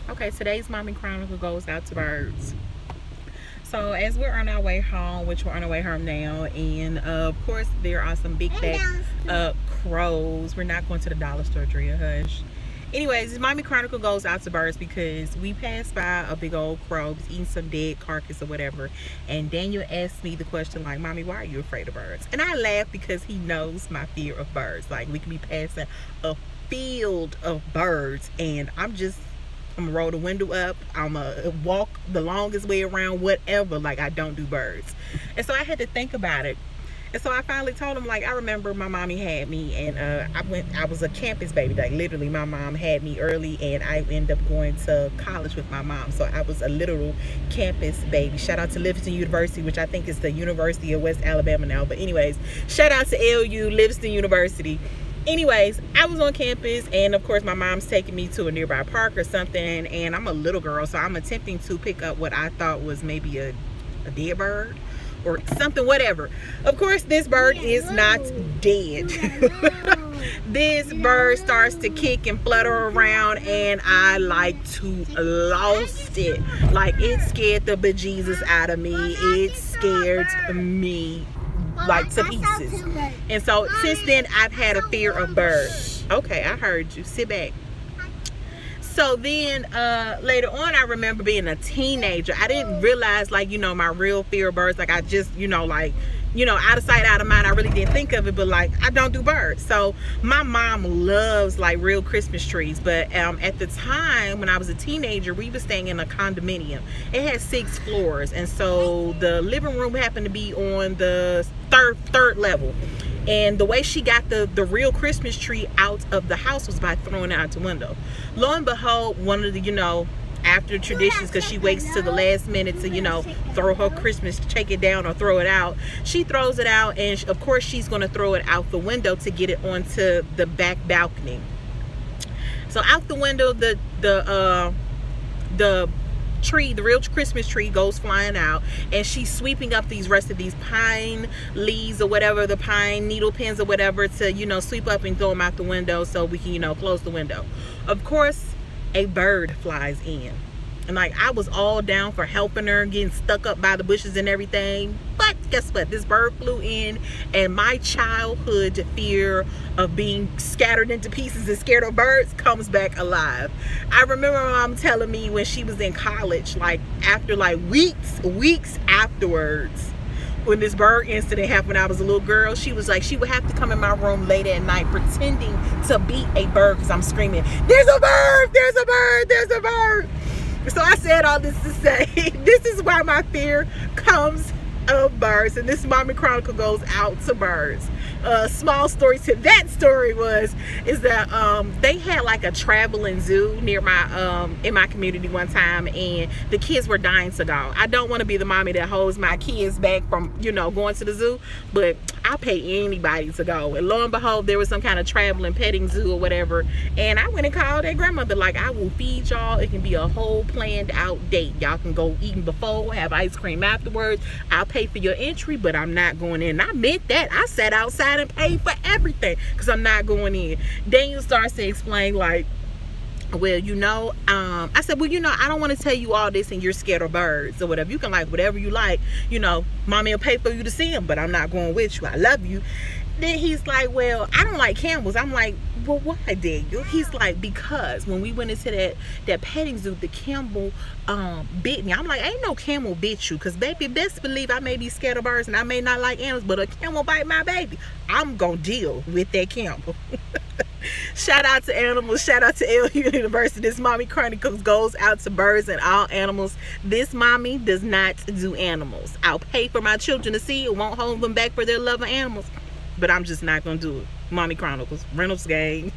Okay, today's Mommy Chronicle goes out to birds. So as we're on our way home, which we're on our way home now, and of course there are some big fat crows. We're not going to the dollar store, Drea, hush. Anyways, Mommy Chronicle goes out to birds because we passed by a big old crow eating some dead carcass or whatever, and Daniel asked me the question like, Mommy, why are you afraid of birds? And I laughed because he knows my fear of birds. Like, we can be passing a field of birds and I'm gonna roll the window up, I'm gonna walk the longest way around, whatever. Like, I don't do birds. And so I had to think about it. And so I finally told him, like, I remember my mommy had me, and I was a campus baby. Like, literally my mom had me early, and I ended up going to college with my mom. So I was a literal campus baby. Shout out to Livingston University, which I think is the University of West Alabama now. But anyways, shout out to LU, Livingston University. Anyways, I was on campus, and of course my mom's taking me to a nearby park or something, and I'm a little girl, so I'm attempting to pick up what I thought was maybe a dead bird or something, whatever. Of course this bird is not dead. This bird starts to kick and flutter around, and I like to lost it. Like, it scared the bejesus out of me. It scared me like to pieces. And so since then I've had a fear of birds. Okay, I heard you. Sit back. So then later on, I remember being a teenager, I didn't realize, like, you know, my real fear of birds. Like, I just, you know, like, you know, out of sight, out of mind. I really didn't think of it, but like, I don't do birds. So my mom loves like real Christmas trees, but at the time when I was a teenager, we were staying in a condominium. It had 6 floors, and so the living room happened to be on the third level. And the way she got the real Christmas tree out of the house was by throwing it out the window. Lo and behold, one of the, you know, after traditions, because she waits to the last minute to, you know, throw her Christmas, take it down or throw it out. She throws it out, and of course she's going to throw it out the window to get it onto the back balcony. So out the window, the tree, the real Christmas tree, goes flying out, and she's sweeping up these rest of these pine leaves or whatever, the pine needle pins or whatever, to, you know, sweep up and throw them out the window so we can, you know, close the window. Of course a bird flies in, and like, I was all down for helping her, getting stuck up by the bushes and everything, but guess what, this bird flew in, and my childhood fear of being scattered into pieces and scared of birds comes back alive. I remember my mom telling me when she was in college, like after like weeks afterwards, when this bird incident happened when I was a little girl, she was like, she would have to come in my room late at night pretending to be a bird because I'm screaming, there's a bird, there's a bird, there's a bird. So I said all this to say, this is why my fear comes of birds, and this Mommy Chronicle goes out to birds. Small story to that story is that they had like a traveling zoo near my in my community one time, and the kids were dying to go. I don't want to be the mommy that holds my kids back from, you know, going to the zoo, but I'll pay anybody to go. And lo and behold, there was some kind of traveling petting zoo or whatever, and I went and called their grandmother, like, I will feed y'all. It can be a whole planned out date. Y'all can go eating before, have ice cream afterwards. I'll pay for your entry, but I'm not going in. And I meant that. I sat outside and paid for everything because I'm not going in. Daniel starts to explain, like, well, you know, I said, well, you know, I don't want to tell you all this and you're scared of birds or whatever. You can like whatever you like, you know, mommy will pay for you to see them, but I'm not going with you. I love you. Then he's like, well, I don't like camels. I'm like, well, why, Daniel? He's like, because when we went into that petting zoo, the camel bit me. I'm like, ain't no camel bit you, because baby, best believe I may be scared of birds and I may not like animals, but a camel bite my baby, I'm gonna deal with that camel. Shout out to animals. Shout out to LU University. This Mommy Chronicles goes out to birds and all animals. This mommy does not do animals. I'll pay for my children to see it, won't hold them back for their love of animals, but I'm just not gonna do it. Mommy Chronicles, Reynolds gang.